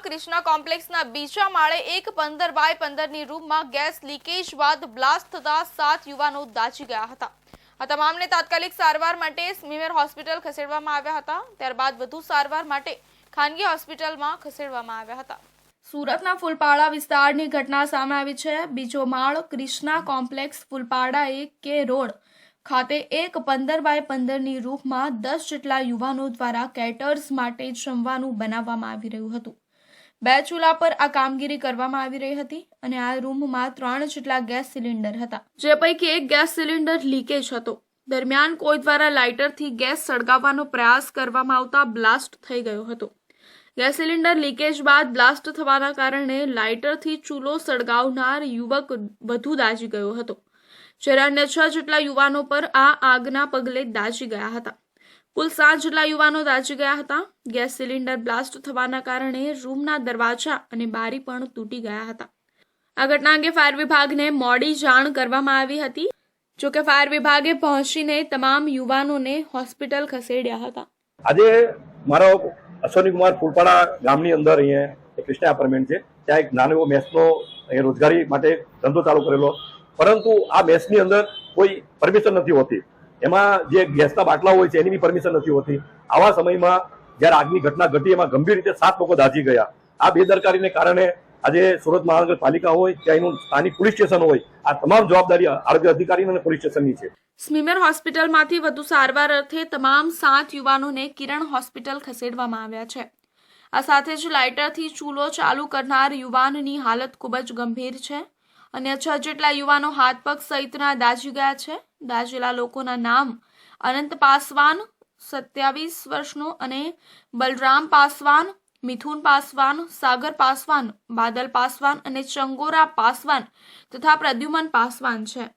ક્રિષ્ના કોમ્પ્લેક્સના બીજા માળે એક 15 બાય 15ની રૂમમાં ગેસ લીકેજ બાદ બ્લાસ્ટ થતા 7 યુવાનો દાઝી ગયા હતા। આ તમામને તાત્કાલિક સારવાર માટે સ્મીમેર હોસ્પિટલ ખસેડવામાં આવ્યા હતા। ત્યારબાદ વધુ સારવાર માટે ખાનગી હોસ્પિટલમાં ખસેડવામાં આવ્યા હતા। સુરતના ફૂલપાડા વિસ્તારની ઘટના સામે આવી છે। બીજો માળ ક્રિષ્ના કોમ્પ્લેક્સ ફૂલપાડા 1 રોડ ખાતે એક 15 બાય 15ની રૂમમાં 10 જેટલા યુવાનો દ્વારા કેટર્સ માટે જમવાનું બનાવવામાં આવી રહ્યું હતું। 2 ચૂલા પર આ કામગીરી કરવામાં આવી રહી હતી અને આ રૂમમાં 3 જેટલા ગેસ સિલિન્ડર હતા, જે પૈકી એક ગેસ સિલિન્ડર લીકેજ હતો। દરમિયાન કોઈ દ્વારા લાઇટરથી ગેસ સળગાવવાનો પ્રયાસ કરવામાં આવતા બ્લાસ્ટ થઈ ગયો હતો। ગેસ સિલિન્ડર લીકેજ બાદ બ્લાસ્ટ થવાના કારણે લાઇટરથી ચૂલો સળગાવનાર યુવક વધુ દાઝી ગયો હતો, જ્યારે અન્ય 6 જેટલા યુવાનો પર આ આગના પગલે દાઝી ગયા હતા। કુલ 7 જેટલા યુવાનો દાઝી ગયા હતા। ગેસ સિલિન્ડર બ્લાસ્ટ થવાના કારણે રૂમના દરવાજા અને બારી પણ તૂટી ગયા હતા। આ ઘટના અંગે ફાયર વિભાગને મોડી જાણ કરવામાં આવી હતી, જોકે ફાયર વિભાગે પહોંચીને તમામ યુવાનોને હોસ્પિટલ ખસેડ્યા હતા। આજે મારો અશ્વની કુમાર ફૂલપાડા ગામની અંદર અહીંયા ક્રિષ્ના એપાર્ટમેન્ટ છે, ત્યાં એક નાનો એવો મેસનો રોજગારી માટે ધંધો ચાલુ કરેલો, પરંતુ આ મેસની અંદર કોઈ પરમિશન નથી હોતી। એમાં જે ગેસના બાટલા હોય છે એની બી પરમિશન નથી હોતી। આવા સમયમાં જ્યારે આગની ઘટના ઘટી એમાં ગંભીર રીતે 7 લોકો દાઝી ગયા। આ બેદરકારીને કારણે આજે સુરત મહાનગરપાલિકા હોય કે અહીંનું સ્થાનિક પોલીસ સ્ટેશન હોય, આ તમામ જવાબદારી આરોગ્ય અધિકારી અને પોલીસ સ્ટેશનની છે। સ્મીમેર હોસ્પિટલમાંથી વધુ સારવાર અર્થે તમામ 7 યુવાનોને કિરણ હોસ્પિટલ ખસેડવામાં આવ્યા છે। આ સાથે જ લાઇટરથી ચૂલો ચાલુ કરનાર યુવાનની હાલત ખૂબ જ ગંભીર છે। અન્ય 6 જેટલા યુવાનો હાથ પગ સહિતના દાઝી ગયા છે। દાઝેલા લોકોના નામ અનંત પાસવાન 27 વર્ષનો અને બલરામ પાસવાન, મિથુન પાસવાન, સાગર પાસવાન, બાદલ પાસવાન અને ચંગોરા પાસવાન તથા પ્રદ્યુમન પાસવાન છે।